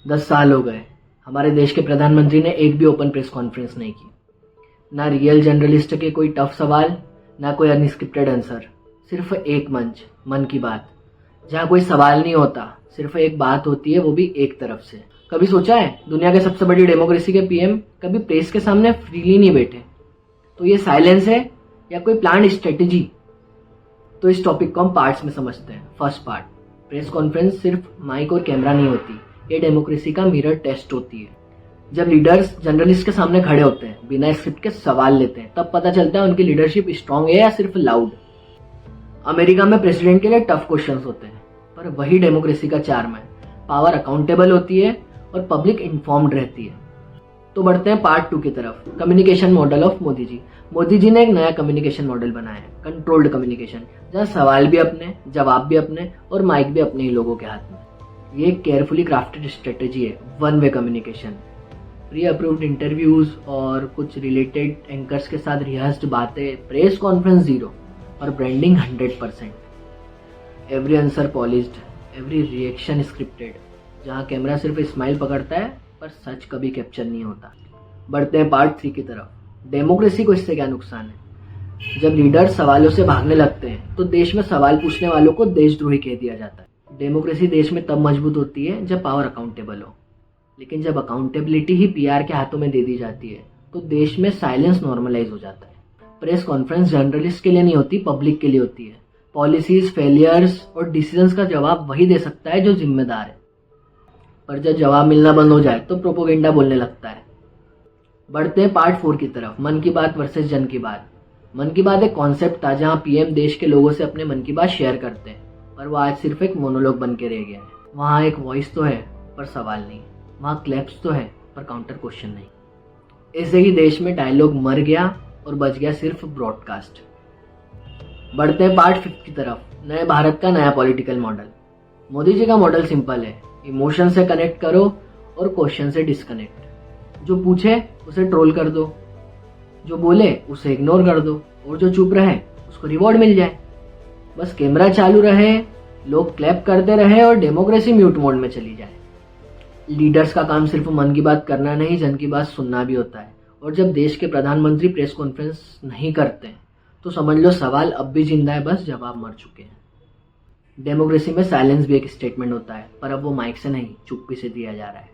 10 साल हो गए, हमारे देश के प्रधानमंत्री ने एक भी ओपन प्रेस कॉन्फ्रेंस नहीं की। ना रियल जर्नलिस्ट के कोई टफ सवाल, ना कोई अनस्क्रिप्टेड आंसर। सिर्फ एक मंच, मन की बात, जहाँ कोई सवाल नहीं होता, सिर्फ एक बात होती है, वो भी एक तरफ से। कभी सोचा है दुनिया के सबसे बड़ी डेमोक्रेसी के पीएम कभी प्रेस के सामने फ्रीली नहीं बैठे? तो ये साइलेंस है या कोई प्लान स्ट्रेटेजी? तो इस टॉपिक को हम पार्ट्स में समझते हैं। फर्स्ट पार्ट, प्रेस कॉन्फ्रेंस सिर्फ माइक और कैमरा नहीं होती, ये डेमोक्रेसी का मिरर टेस्ट होती है। जब लीडर्स जर्नलिस्ट के सामने खड़े होते हैं, बिना स्क्रिप्ट के सवाल लेते हैं, तब पता चलता है उनकी लीडरशिप स्ट्रांग है या सिर्फ लाउड। अमेरिका में प्रेसिडेंट के लिए टफ क्वेश्चंस होते हैं, पर वही डेमोक्रेसी का चार्म है। पावर अकाउंटेबल होती है और पब्लिक इन्फॉर्म्ड रहती है। तो बढ़ते हैं पार्ट 2 की तरफ, communication model of Modi ji. Modi ji ने एक नया कम्युनिकेशन मॉडल बनाया है, कंट्रोल्ड कम्युनिकेशन, जहाँ सवाल भी अपने, जवाब भी अपने और माइक भी अपने ही लोगों के हाथ में। ये एक केयरफुली क्राफ्टेड स्ट्रेटेजी है, one way communication, pre approved interviews और कुछ रिलेटेड एंकर्स के साथ रिहर्स्ड बातें, प्रेस कॉन्फ्रेंस 0 और branding 100%। Every answer polished, every reaction scripted, जहाँ कैमरा सिर्फ स्माइल पकड़ता है पर सच कभी कैप्चर नहीं होता। बढ़ते हैं पार्ट 3 की तरफ, डेमोक्रेसी को इससे क्या नुकसान है। जब लीडर सवालों से भागने लगते हैं तो देश में सवाल पूछने वालों को देशद्रोही कह दिया जाता है। डेमोक्रेसी देश में तब मजबूत होती है जब पावर अकाउंटेबल हो, लेकिन जब अकाउंटेबिलिटी ही पीआर के हाथों में दे दी जाती है तो देश में साइलेंस नॉर्मलाइज हो जाता है। प्रेस कॉन्फ्रेंस जर्नलिस्ट के लिए नहीं होती, पब्लिक के लिए होती है। पॉलिसीज, फेलियर्स और डिसीजंस का जवाब वही दे सकता है जो जिम्मेदार है, पर जब जवाब मिलना बंद हो जाए तो प्रोपोगेंडा बोलने लगता है। बढ़ते हैं पार्ट 4 की तरफ, मन की बात वर्सेस जन की बात। मन की बात एक कॉन्सेप्ट था जहां पीएम देश के लोगों से अपने मन की बात शेयर करते हैं, पर वो आज सिर्फ एक मोनोलॉग बन के रह गया है। वहां एक वॉइस तो है पर सवाल नहीं, वहां क्लैप्स तो है पर काउंटर क्वेश्चन नहीं। ऐसे ही देश में डायलॉग मर गया और बच गया सिर्फ ब्रॉडकास्ट। बढ़ते हैं पार्ट 5 की तरफ, नए भारत का नया पॉलिटिकल मॉडल। मोदी जी का मॉडल सिंपल है, इमोशन से कनेक्ट करो और क्वेश्चन से डिस्कनेक्ट। जो पूछे उसे ट्रोल कर दो, जो बोले उसे इग्नोर कर दो, और जो चुप रहे उसको रिवॉर्ड मिल जाए। बस कैमरा चालू रहे, लोग क्लैप करते रहे और डेमोक्रेसी म्यूट मोड में चली जाए। लीडर्स का काम सिर्फ मन की बात करना नहीं, जन की बात सुनना भी होता है। और जब देश के प्रधानमंत्री प्रेस कॉन्फ्रेंस नहीं करते तो समझ लो सवाल अब भी जिंदा है, बस जवाब मर चुके हैं। डेमोक्रेसी में साइलेंस भी एक स्टेटमेंट होता है, पर अब वो माइक से नहीं, चुप्पी से दिया जा रहा है।